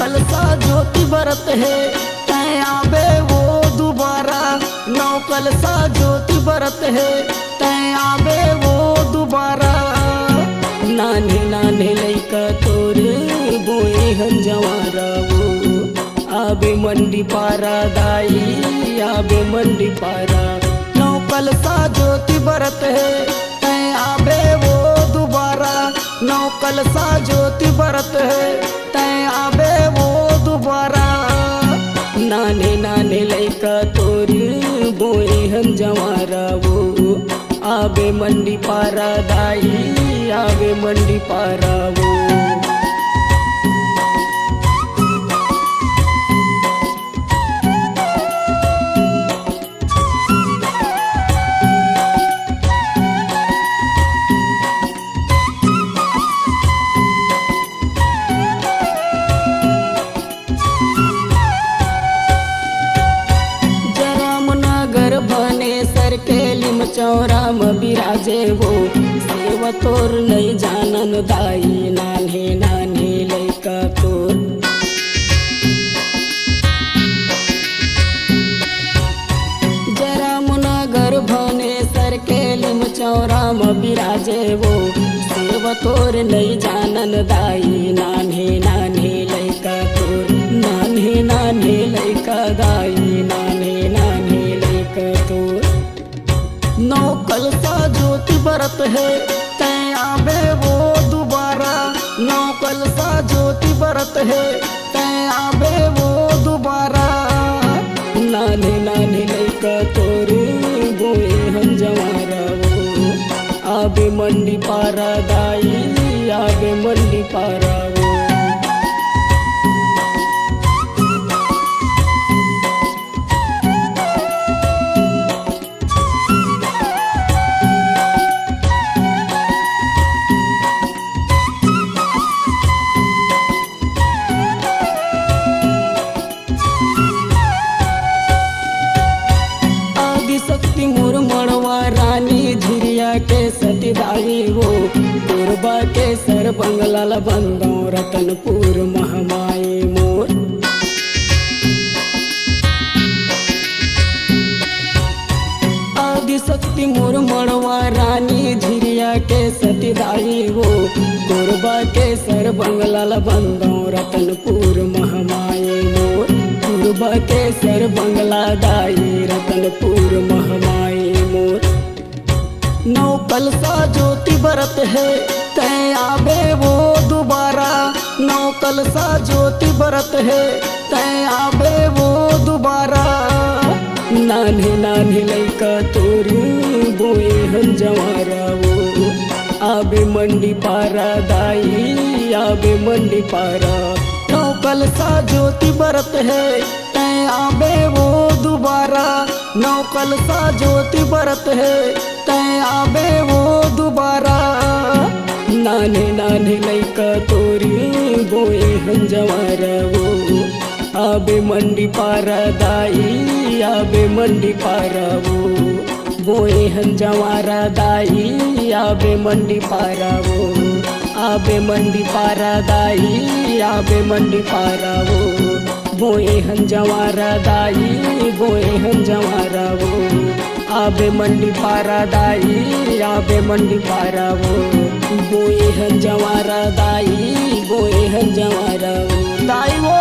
कलसा ज्योति बरत है तै आबे वो दोबारा। नौ कलसा ज्योति बरत है तै आबे वो दोबारा। नाने नाने लइका तोरे बोए हन जवारा वो आबे मंडी पारा दाई आबे मंडी पारा। नौ कलसा ज्योति बरत है तै आबे वो दोबारा। नौ कलसा ज्योति बरत है तै आबे वो दोबारा। नाने नाने लइका तोरी बोए हन जवारा वो आबे मंडी पारा दाई आबे मंडी पारा वो। सर के लिम चौरा में बिराजे वो सेव तोर नहीं जानन दाई नान्हे नान्हे लइका तोर। जरा मुनगर भने सर के लिम चौरा में बिराजे वो सेव तोर नहीं जानन दाई नान्हे नान्हे लइका तोर। नान्हे नान्हे लइका दाई नान्हे नान्हे लइका तोर। नौ कलसा ज्योति बरत है तै आबे वो दोबारा। नौ कलसा ज्योति बरत है तै आबे वो दोबारा। नाने नाने लइका तोरे बोए हम जवारा वो आबे मंडी पारा दाई आबे मंडी पारा वो। शक्ति मोर मड़वा रानी झिरिया के सतीदाई वो पूर्वा के सर बंगला बंदो रतनपुर महमाई मोर। आदि शक्ति मोर मड़वा रानी झिरिया के सतीदाई वो पूर्वा के सर बंगला बंदो रतनपुर महमाई मोर। पूर्वा के सर बंगला दाई रतनपुर महमाई मोर। नौ कलसा ज्योति बरत है तै आबे वो दोबारा। नौ कलसा ज्योति बरत है तै आबे वो दोबारा। नान्हे नान्हे लइका तोरी बोए हन जवारा वो आबे मंडी पारा दाई आबे मंडी पारा। नौ कलसा ज्योति बरत है तै आबे वो दोबारा। नौ कलसा ज्योति बरत है तै आबे वो दोबारा। नाने नाने लइका तोरी बोए हन जवारा वो आबे मंडी पारा दाई आबे मंडी पारा वो। बोए हन जवारा दाई आबे मंडी पारा वो आबे मंडी पारा दाई आबे मंडी पारा वो। बोए हन जवारा दाई बोए हन जवारा वो आबे मंडी पारा दाई आबे मंडी पारा वो। बोए हन जवारा दाई बोए हन जवारा वो दाई वो।